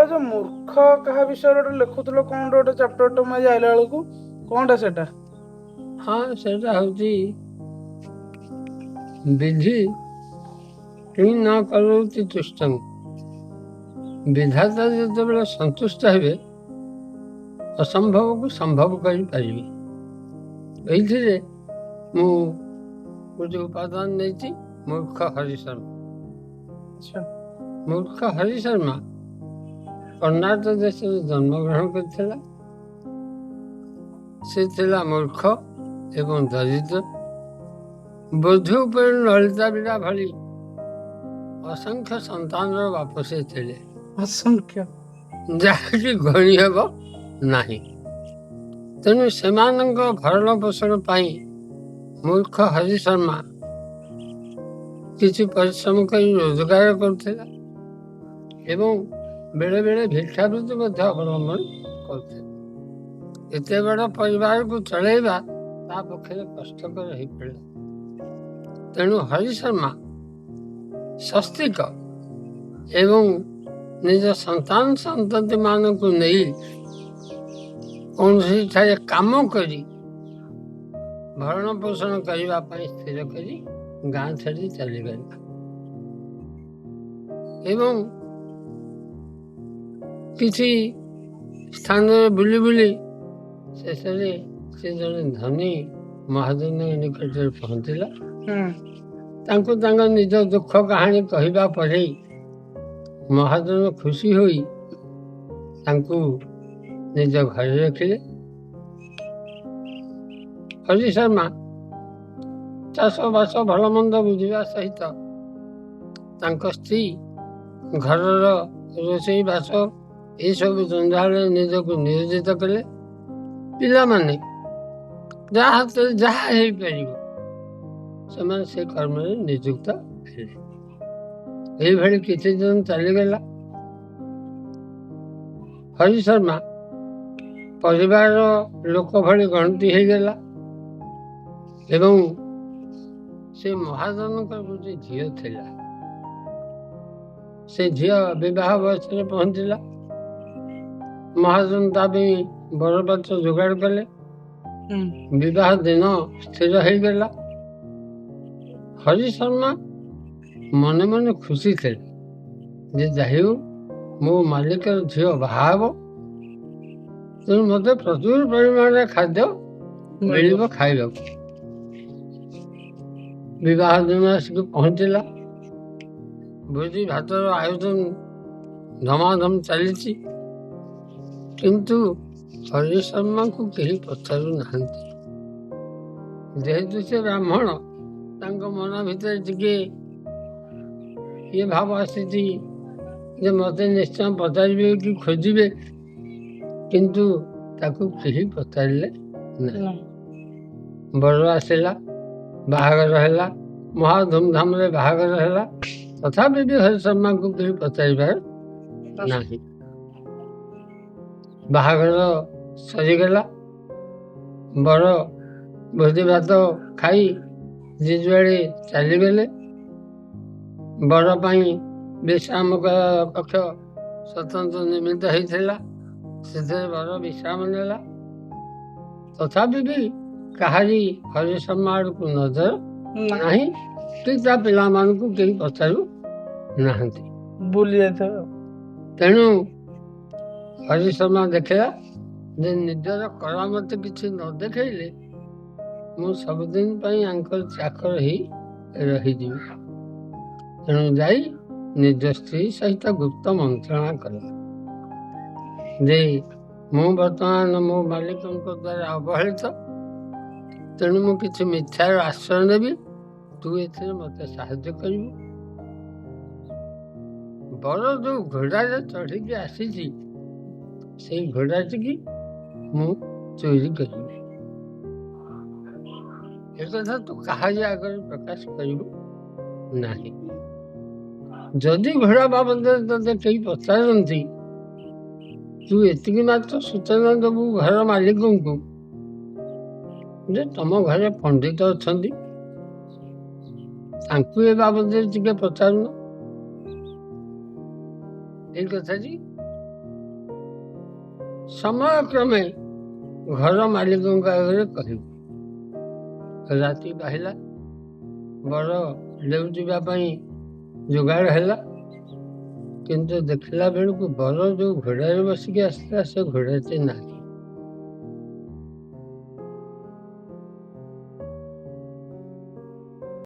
ଯୋଉ ମୂର୍ଖ କାହା ବିଷୟରେ ଗୋଟେ ଲେଖୁଥିଲ କଣ ଗୋଟେ ଚାପ୍ଟରଟା ମୁଁ ଆଜି ଆଇଲା ବେଳକୁ କଣଟା ସେଟା? ହଁ, ସେଇଟା ହଉଛି ବିଧି କେହି ନ କରଉଛି ତୁଷ୍ଟଂ। ବିଧାତା ଯେତେବେଳେ ସନ୍ତୁଷ୍ଟ ହେବେ ଅସମ୍ଭବକୁ ସମ୍ଭବ କରିପାରିବେ। ଏଇଥିରେ ମୁଁ ଗୋଟେ ଉପାଦାନ ନେଇଛି ମୂର୍ଖ ହରିଶର୍ମା। ଆଚ୍ଛା। ମୂର୍ଖ ହରିଶର୍ମା କର୍ଣ୍ଣାଟକ ଦେଶରେ ଜନ୍ମଗ୍ରହଣ କରିଥିଲା। ସେ ଥିଲା ମୂର୍ଖ ଏବଂ ଦରିଦ୍ର। ବୋଧ ଉପରେ ଲଳିତା ବିଡ଼ା ଭଳି ଅସଂଖ୍ୟ ସନ୍ତାନର ବାପ ସେ ଥିଲେ, ଅସଂଖ୍ୟ, ଯାହାକି ଗଣି ହେବ ନାହିଁ। ତେଣୁ ସେମାନଙ୍କ ଭରଣ ପୋଷଣ ପାଇଁ ମୂର୍ଖ ହରିଶର୍ମା କିଛି ପରିଶ୍ରମ କରି ରୋଜଗାର କରୁଥିଲା ଏବଂ ବେଳେବେଳେ ଭିକ୍ଷାବୃତ୍ତି ମଧ୍ୟ ଅବଲମ୍ବନ କରୁଥିଲା। ଏତେ ବଡ଼ ପରିବାରକୁ ଚଳାଇବା ତା ପକ୍ଷରେ କଷ୍ଟକର ହୋଇପଡ଼ିଲା। ତେଣୁ ହରିଶର୍ମା ସ୍ୱସ୍ତିକ ଏବଂ ନିଜ ସନ୍ତାନ ସନ୍ତତିମାନଙ୍କୁ ନେଇ କୌଣସିଠାରେ କାମ କରି ଭରଣ ପୋଷଣ କରିବା ପାଇଁ ସ୍ଥିର କରି ଗାଁ ଛାଡ଼ି ଚାଲିଗଲା ଏବଂ କିଛି ସ୍ଥାନରେ ବୁଲି ବୁଲି ଶେଷରେ ସେ ଜଣେ ଧନୀ ମହାଜନ ନିକଟରେ ପହଞ୍ଚିଲା। ତାଙ୍କୁ ତାଙ୍କ ନିଜ ଦୁଃଖ କାହାଣୀ କହିବା ପରେ ମହାଜନ ଖୁସି ହୋଇ ତାଙ୍କୁ ନିଜ ଘରେ ରଖିଲେ। ହରିଶର୍ମା ଚାଷବାସ ଭଲ ମନ୍ଦ ବୁଝିବା ସହିତ ତାଙ୍କ ସ୍ତ୍ରୀ ଘରର ରୋଷେଇ ବାସ ଏସବୁ ଜଞ୍ଜାଳରେ ନିଜକୁ ନିୟୋଜିତ କଲେ। ପିଲାମାନେ ଯାହା ହାତରେ ଯାହା ହେଇପାରିବ ସେମାନେ ସେ କର୍ମରେ ନିଯୁକ୍ତ ହେଲେ। ଏଇଭଳି କିଛି ଦିନ ଚାଲିଗଲା। ହରିଶର୍ମା ପରିବାରର ଲୋକ ଭଳି ଗଣତି ହେଇଗଲା ଏବଂ ସେ ମହାଜନଙ୍କର ଗୋଟେ ଝିଅ ଥିଲା। ସେ ଝିଅ ବିବାହ ବୟସରେ ପହଞ୍ଚିଲା। ମହାଜନ ତା ପାଇଁ ବରପାତ୍ର ଯୋଗାଡ଼ କଲେ। ବିବାହ ଦିନ ସ୍ଥିର ହେଇଗଲା। ହରିଶର୍ମା ମନେ ମନେ ଖୁସି ଥିଲେ ଯେ ଯାହା ହେଉ ମୋ ମାଲିକର ଝିଅ ବାହା ହେବ, ତେଣୁ ମୋତେ ପ୍ରଚୁର ପରିମାଣରେ ଖାଦ୍ୟ ମିଳିବ ଖାଇବାକୁ। ବିବାହ ଦିନ ଆସିକି ପହଞ୍ଚିଲା। ଭୋଜି ଭାତର ଆୟୋଜନ ଧମାଧମ ଚାଲିଛି, କିନ୍ତୁ ହରିଶର୍ମାଙ୍କୁ କେହି ପଚାରୁ ନାହାନ୍ତି। ଯେହେତୁ ସେ ବ୍ରାହ୍ମଣ, ତାଙ୍କ ମନ ଭିତରେ ଟିକେ ଇଏ ଭାବ ଆସିଛି ଯେ ମୋତେ ନିଶ୍ଚୟ ପଚାରିବେ କି ଖୋଜିବେ, କିନ୍ତୁ ତାକୁ କେହି ପଚାରିଲେ ନାହିଁ। ବର ଆସିଲା, ବାହାଘର ହେଲା, ମହା ଧୁମଧାମରେ ବାହାଘର ହେଲା, ତଥାପି ବି ହରିଶର୍ମାଙ୍କୁ କେହି ପଚାରିବାର ନାହିଁ। ବାହାଘର ସରିଗଲା। ବର ଭୋଜି ଭାତ ଖାଇ ଯେ ଯୁଆଡ଼େ ଚାଲିଗଲେ। ବର ପାଇଁ ବିଶ୍ରାମ କକ୍ଷ ସ୍ୱତନ୍ତ୍ର ନିର୍ମିତ ହେଇଥିଲା, ସେଥିରେ ବର ବିଶ୍ରାମ ନେଲା। ତଥାପି ବି କାହାରି ହରିଶର୍ମା ଆଡ଼କୁ ନଜର ନାହିଁ କି ତା ପିଲାମାନଙ୍କୁ କେହି ପଚାରୁ ନାହାନ୍ତି। ବୁଲି ଯାଇଥିବ। ତେଣୁ ହରିଶର୍ମା ଦେଖିଲା ଯେ ନିଜର କରାମତି କିଛି ନ ଦେଖେଇଲେ ମୁଁ ସବୁଦିନ ପାଇଁ ଆଙ୍କର ଚାକର ହେଇ ରହିଯିବି। ତେଣୁ ଯାଇ ନିଜ ସ୍ତ୍ରୀ ସହିତ ଗୁପ୍ତ ମନ୍ତ୍ରଣା କଲା ଯେ ମୁଁ ବର୍ତ୍ତମାନ ମୋ ମାଲିକଙ୍କ ଦ୍ୱାରା ଅବହେଳିତ, ତେଣୁ ମୁଁ କିଛି ମିଥ୍ୟାର ଆଶ୍ରୟ ନେବି, ତୁ ଏଥିରେ ମୋତେ ସାହାଯ୍ୟ କରିବୁ। ବର ଯୋଉ ଘୋଡ଼ାରେ ଚଢ଼ିକି ଆସିଛି ସେଇ ଘୋଡ଼ାଟିକି ମୁଁ ଚୋରି କରିବି। ଏକଥା ତୁ କାହାରି ଆଗରେ ପ୍ରକାଶ କରିବୁ ନାହିଁ। ଯଦି ଘୋଡ଼ା ବାବଦରେ ତତେ କେହି ପଚାରନ୍ତି, ତୁ ଏତିକି ମାତ୍ର ସୂଚନା ଦେବୁ ଘର ମାଲିକଙ୍କୁ ଯେ ତମ ଘରେ ପଣ୍ଡିତ ଅଛନ୍ତି, ତାଙ୍କୁ ଏ ବାବଦରେ ଟିକେ ପଚାରୁନ। ଏଇ କଥାଟି ସମୟକ୍ରମେ ଘର ମାଲିକଙ୍କ ଆଗରେ କହିବୁ। ରାତି ପାହିଲା, ବର ଲେଉଟିବା ପାଇଁ ଯୋଗାଡ଼ ହେଲା, କିନ୍ତୁ ଦେଖିଲା ବେଳକୁ ବର ଯୋଉ ଘୋଡ଼ାରେ ବସିକି ଆସିଥିଲା ସେ ଘୋଡ଼ାଟି ନାହିଁ।